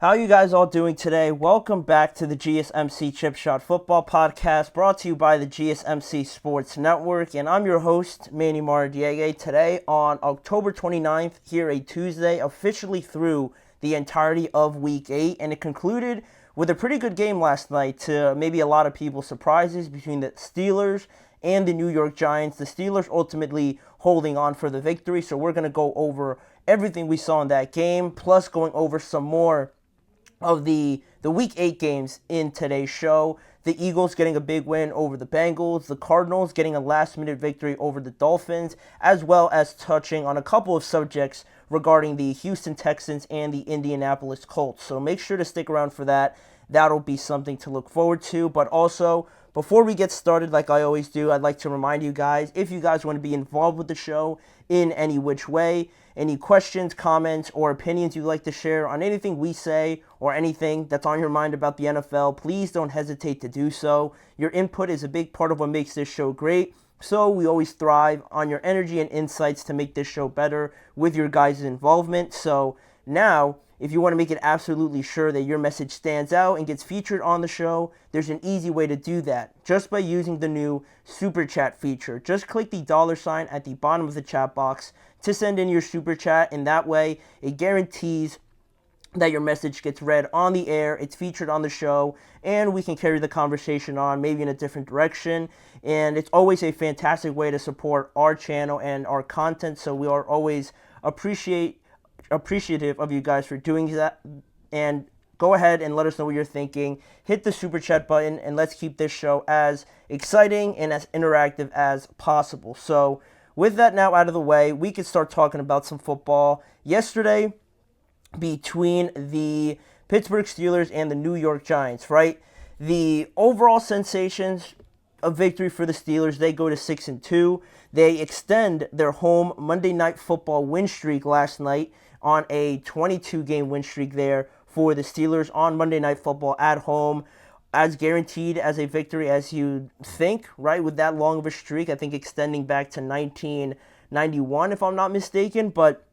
How are you guys all doing today? Welcome back to the GSMC Chip Shot Football Podcast, brought to you by the GSMC Sports Network, and I'm your host, Manny Maradiaga. Today, on October 29th, here a Tuesday, officially through the entirety of Week 8, and it concluded with a pretty good game last night to maybe a lot of people's surprises between the Steelers and the New York Giants. The Steelers ultimately holding on for the victory, so we're going to go over everything we saw in that game, plus going over some more of the Week 8 games in today's show. The Eagles getting a big win over the Bengals, the Cardinals getting a last-minute victory over the Dolphins, as well as touching on a couple of subjects regarding the Houston Texans and the Indianapolis Colts. So make sure to stick around for that. That'll be something to look forward to. But also, before we get started, like I always do, I'd like to remind you guys, if you guys want to be involved with the show in any which way, any questions, comments, or opinions you'd like to share on anything we say or anything that's on your mind about the NFL, please don't hesitate to do so. Your input is a big part of what makes this show great, so we always thrive on your energy and insights to make this show better with your guys' involvement. So now, if you want to make it absolutely sure that your message stands out and gets featured on the show, there's an easy way to do that, just by using the new Super Chat feature. Just click the $ at the bottom of the chat box to send in your Super Chat, and that way it guarantees that your message gets read on the air, it's featured on the show, and we can carry the conversation on maybe in a different direction. And it's always a fantastic way to support our channel and our content, so we are always appreciative of you guys for doing that. And go ahead and let us know what you're thinking. Hit the Super Chat button, and let's keep this show as exciting and as interactive as possible. So with that now out of the way, we can start talking about some football. Yesterday, between the Pittsburgh Steelers and the New York Giants, right? The overall sensations of victory for the Steelers, they go to 6-2. They extend their home Monday Night Football win streak last night on a 22-game win streak there for the Steelers on Monday Night Football at home, as guaranteed as a victory as you think, right? With that long of a streak, I think extending back to 1991, if I'm not mistaken. But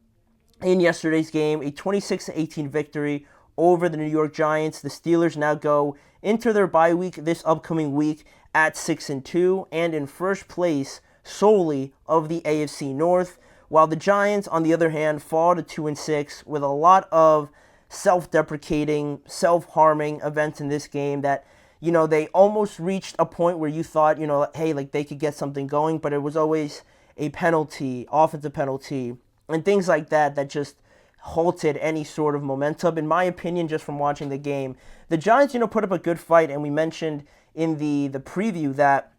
in yesterday's game, a 26-18 victory over the New York Giants. The Steelers now go into their bye week this upcoming week at 6-2 and in first place solely of the AFC North, while the Giants, on the other hand, fall to 2-6 with a lot of self-deprecating, self-harming events in this game that, you know, they almost reached a point where you thought, you know, hey, like they could get something going, but it was always a penalty, offensive penalty, and things like that that just halted any sort of momentum, in my opinion, just from watching the game. The Giants, put up a good fight, and we mentioned in the preview that,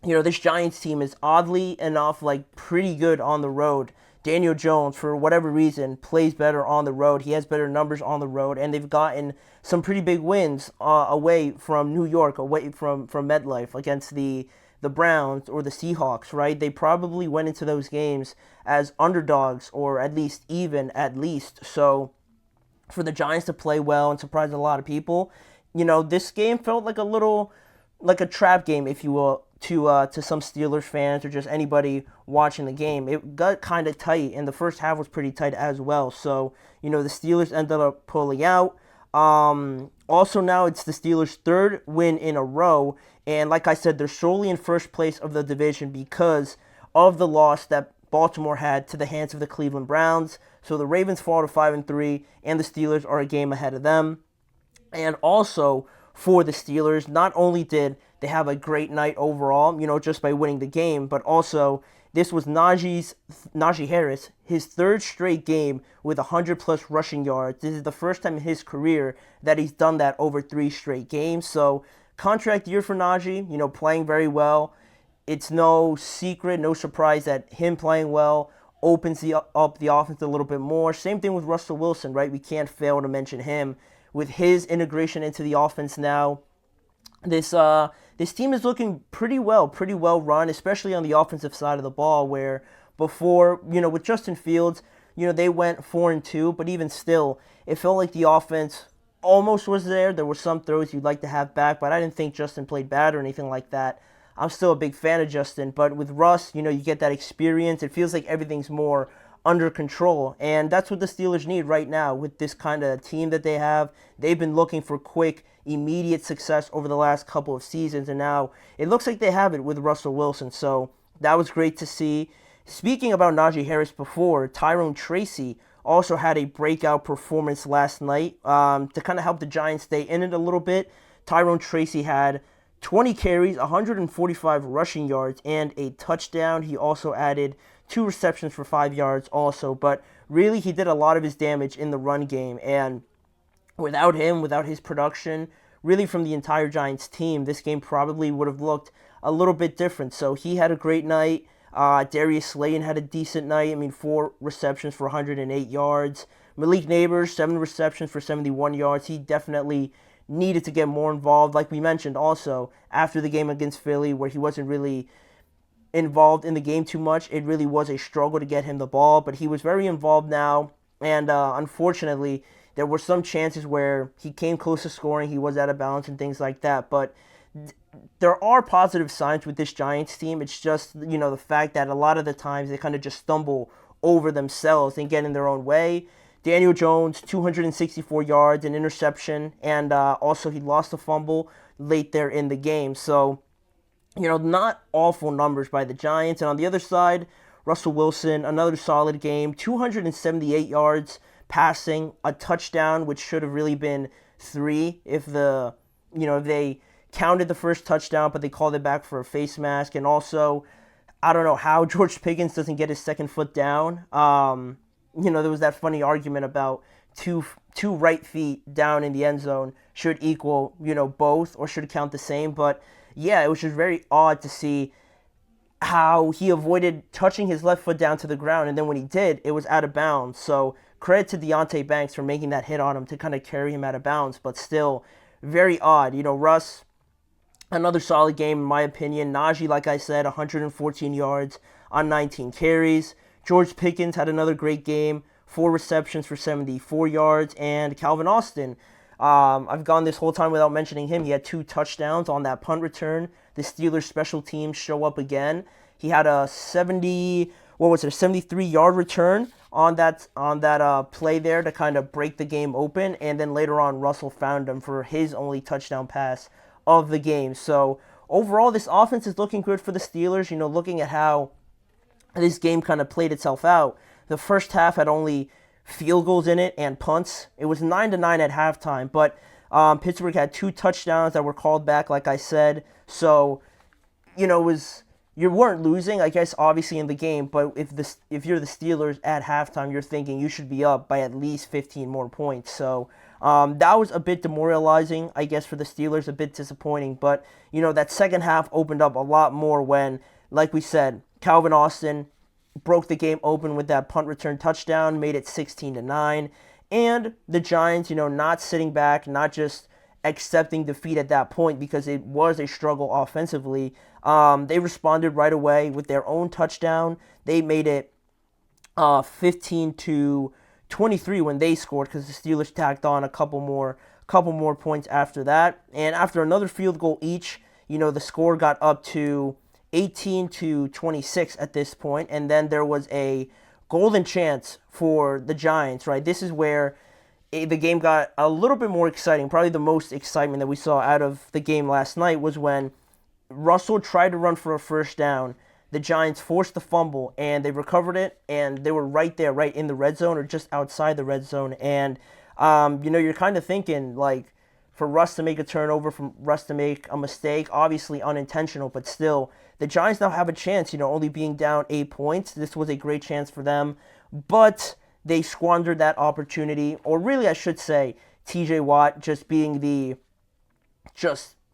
this Giants team is oddly enough, like, pretty good on the road. Daniel Jones, for whatever reason, plays better on the road. He has better numbers on the road, and they've gotten some pretty big wins away from New York, away from MetLife against the Browns or the Seahawks, right? They probably went into those games as underdogs, or at least even. So for the Giants to play well and surprise a lot of people, this game felt like a trap game, if you will, to some Steelers fans or just anybody watching the game. It got kind of tight, and the first half was pretty tight as well. So, the Steelers ended up pulling out. Also now it's the Steelers' third win in a row, and like I said, they're solely in first place of the division because of the loss that Baltimore had to the hands of the Cleveland Browns. So the Ravens fall to 5-3, and the Steelers are a game ahead of them. And also for the Steelers, not only did they have a great night overall, just by winning the game, but also this was Najee Harris, his third straight game with 100-plus rushing yards. This is the first time in his career that he's done that over 3 straight games. So contract year for Najee, playing very well. It's no secret, no surprise that him playing well opens up the offense a little bit more. Same thing with Russell Wilson, right? We can't fail to mention him with his integration into the offense now. This team is looking pretty well run, especially on the offensive side of the ball, where before, with Justin Fields, they went 4-2, but even still, it felt like the offense almost was there. There were some throws you'd like to have back, but I didn't think Justin played bad or anything like that. I'm still a big fan of Justin, but with Russ, you get that experience. It feels like everything's more under control. And that's what the Steelers need right now with this kind of team that they have. They've been looking for quick, immediate success over the last couple of seasons, and now it looks like they have it with Russell Wilson. So that was great to see. Speaking about Najee Harris before, Tyrone Tracy also had a breakout performance last night to kind of help the Giants stay in it a little bit. Tyrone Tracy had 20 carries, 145 rushing yards, and a touchdown. He also added 2 receptions for 5 yards also. But really, he did a lot of his damage in the run game. And without him, without his production, really from the entire Giants team, this game probably would have looked a little bit different. So he had a great night. Darius Slayton had a decent night. 4 receptions for 108 yards. Malik Neighbors, 7 receptions for 71 yards. He definitely needed to get more involved. Like we mentioned also, after the game against Philly, where he wasn't really involved in the game too much, it really was a struggle to get him the ball. But he was very involved now. And unfortunately, there were some chances where he came close to scoring. He was out of bounds and things like that. But there are positive signs with this Giants team. It's just, the fact that a lot of the times they kind of just stumble over themselves and get in their own way. Daniel Jones, 264 yards, an interception, and also he lost a fumble late there in the game. So, not awful numbers by the Giants. And on the other side, Russell Wilson, another solid game, 278 yards passing, a touchdown, which should have really been 3 if they counted the first touchdown, but they called it back for a face mask. And also, I don't know how George Pickens doesn't get his second foot down. There was that funny argument about two right feet down in the end zone should equal, both or should count the same. But yeah, it was just very odd to see how he avoided touching his left foot down to the ground. And then when he did, it was out of bounds. So credit to Deontay Banks for making that hit on him to kind of carry him out of bounds. But still, very odd. Russ, another solid game in my opinion. Najee, like I said, 114 yards on 19 carries. George Pickens had another great game, 4 receptions for 74 yards. And Calvin Austin, I've gone this whole time without mentioning him. He had 2 touchdowns on that punt return. The Steelers special teams show up again. He had a 73-yard return on that play there to kind of break the game open. And then later on, Russell found him for his only touchdown pass of the game. So overall, this offense is looking good for the Steelers. Looking at how this game kind of played itself out. The first half had only field goals in it and punts. It was 9-9 at halftime, but Pittsburgh had 2 touchdowns that were called back, like I said. So, you weren't losing, I guess, obviously in the game, but if you're the Steelers at halftime, you're thinking you should be up by at least 15 more points. So that was a bit demoralizing, I guess, for the Steelers, a bit disappointing. But, that second half opened up a lot more when, like we said, Calvin Austin broke the game open with that punt return touchdown, made it 16-9. And the Giants, not sitting back, not just accepting defeat at that point because it was a struggle offensively. They responded right away with their own touchdown. They made it 15-23 when they scored because the Steelers tacked on a couple more points after that. And after another field goal each, the score got up to 18-26 at this point, and then there was a golden chance for the Giants, right? This is where the game got a little bit more exciting. Probably the most excitement that we saw out of the game last night was when Russell tried to run for a first down. The Giants forced the fumble, and they recovered it, and they were right there, right in the red zone or just outside the red zone. And, you're kind of thinking, like, for Russ to make a turnover, for Russ to make a mistake, obviously unintentional, but still, the Giants now have a chance, only being down 8 points. This was a great chance for them, but they squandered that opportunity, or really I should say, TJ Watt, just being the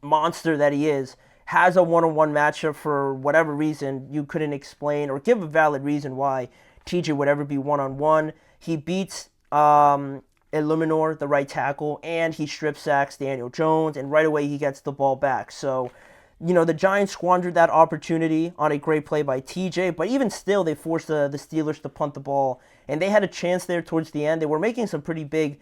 monster that he is, has a one-on-one matchup for whatever reason you couldn't explain or give a valid reason why TJ would ever be one-on-one. He beats Illuminor, the right tackle, and he strip sacks Daniel Jones, and right away he gets the ball back. So, the Giants squandered that opportunity on a great play by TJ, but even still, they forced the Steelers to punt the ball, and they had a chance there towards the end. They were making some pretty big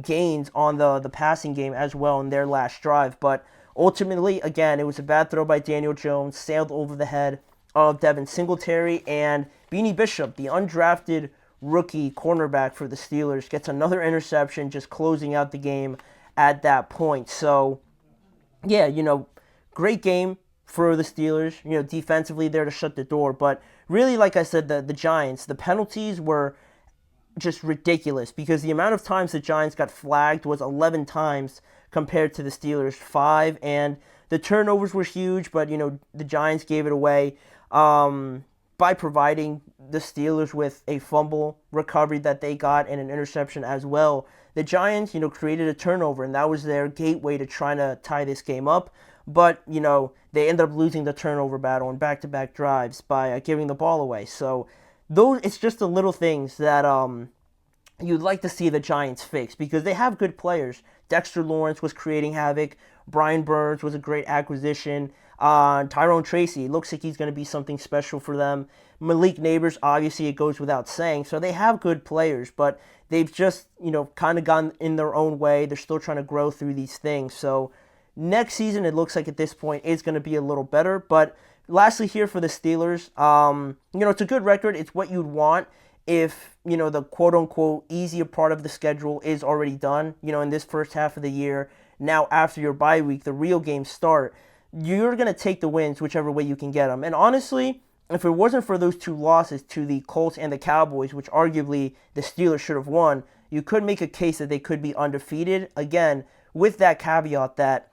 gains on the passing game as well in their last drive, but ultimately, again, it was a bad throw by Daniel Jones, sailed over the head of Devin Singletary, and Beanie Bishop, the undrafted rookie cornerback for the Steelers, gets another interception, just closing out the game at that point. So, yeah, great game for the Steelers. Defensively there to shut the door. But really, like I said, the Giants, the penalties were just ridiculous because the amount of times the Giants got flagged was 11 times compared to the Steelers' 5. And the turnovers were huge, but, the Giants gave it away by providing the Steelers with a fumble recovery that they got and an interception as well. The Giants, created a turnover, and that was their gateway to trying to tie this game up. But, they ended up losing the turnover battle in back-to-back drives by giving the ball away. So, it's just the little things that you'd like to see the Giants fix because they have good players. Dexter Lawrence was creating havoc. Brian Burns was a great acquisition. Tyrone Tracy looks like he's going to be something special for them. Malik Neighbors, obviously, it goes without saying. So they have good players, but they've just, kind of gone in their own way. They're still trying to grow through these things. So next season, it looks like at this point, is going to be a little better. But lastly here for the Steelers, it's a good record. It's what you'd want if, the quote-unquote easier part of the schedule is already done, in this first half of the year. Now, after your bye week, the real games start. You're going to take the wins whichever way you can get them. And honestly, if it wasn't for those 2 losses to the Colts and the Cowboys, which arguably the Steelers should have won, you could make a case that they could be undefeated. Again, with that caveat that,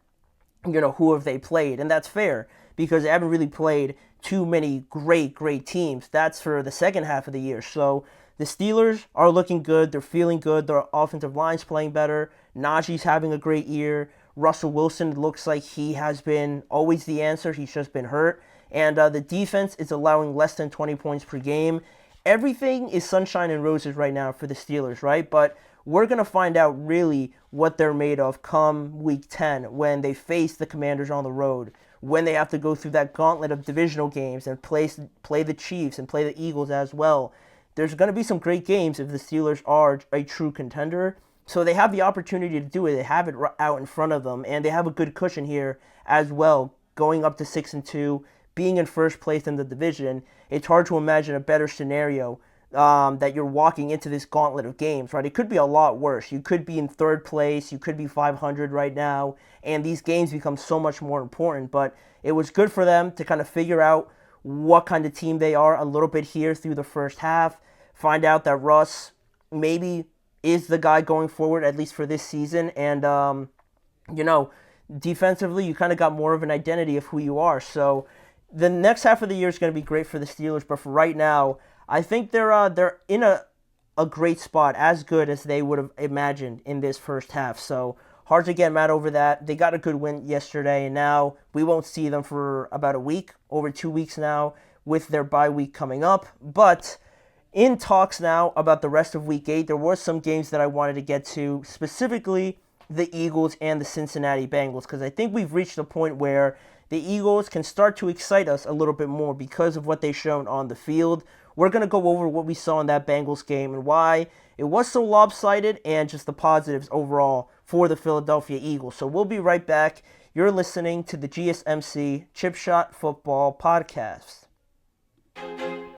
who have they played? And that's fair because they haven't really played too many great teams. That's for the second half of the year. So the Steelers are looking good. They're feeling good. Their offensive line's playing better. Najee's having a great year. Russell Wilson looks like he has been always the answer. He's just been hurt. And the defense is allowing less than 20 points per game. Everything is sunshine and roses right now for the Steelers, right? But we're going to find out really what they're made of come Week 10 when they face the Commanders on the road, when they have to go through that gauntlet of divisional games and play the Chiefs and play the Eagles as well. There's going to be some great games if the Steelers are a true contender. So they have the opportunity to do it. They have it out in front of them, and they have a good cushion here as well, going up to 6-2, being in first place in the division. It's hard to imagine a better scenario that you're walking into this gauntlet of games, right? It could be a lot worse. You could be in third place. You could be 500 right now, and these games become so much more important. But it was good for them to kind of figure out what kind of team they are a little bit here through the first half, find out that Russ maybe is the guy going forward, at least for this season. And, defensively, you kind of got more of an identity of who you are. So the next half of the year is going to be great for the Steelers. But for right now, I think they're in a great spot, as good as they would have imagined in this first half. So hard to get mad over that. They got a good win yesterday, and now we won't see them for about a week, over 2 weeks now, with their bye week coming up. But in talks now about the rest of Week 8, there were some games that I wanted to get to, specifically the Eagles and the Cincinnati Bengals, because I think we've reached a point where the Eagles can start to excite us a little bit more because of what they've shown on the field. We're going to go over what we saw in that Bengals game and why it was so lopsided and just the positives overall for the Philadelphia Eagles. So we'll be right back. You're listening to the GSMC Chip Shot Football Podcast.